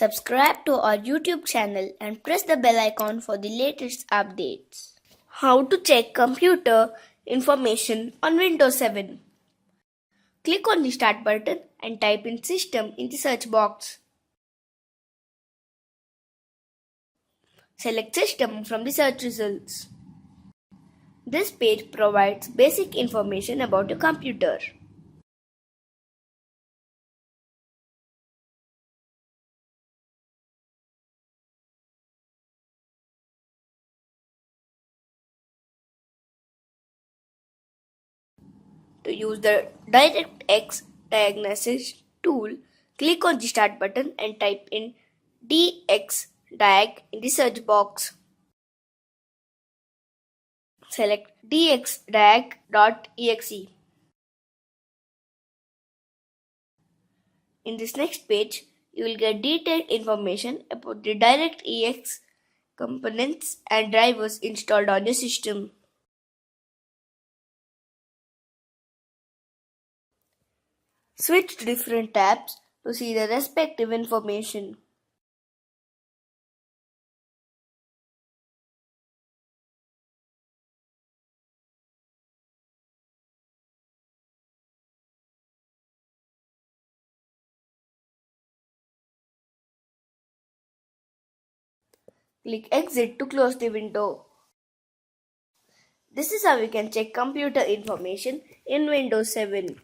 Subscribe to our YouTube channel and press the bell icon for the latest updates. How to check computer information on Windows 7. Click on the Start button and type in System in the search box. Select System from the search results. This page provides basic information about your computer. To use the DirectX Diagnostic tool, click on the Start button and type in Dxdiag in the search box. Select Dxdiag.exe. In this next page, you will get detailed information about the DirectX components and drivers installed on your system. Switch to different tabs to see the respective information. Click Exit to close the window. This is how you can check computer information in Windows 7.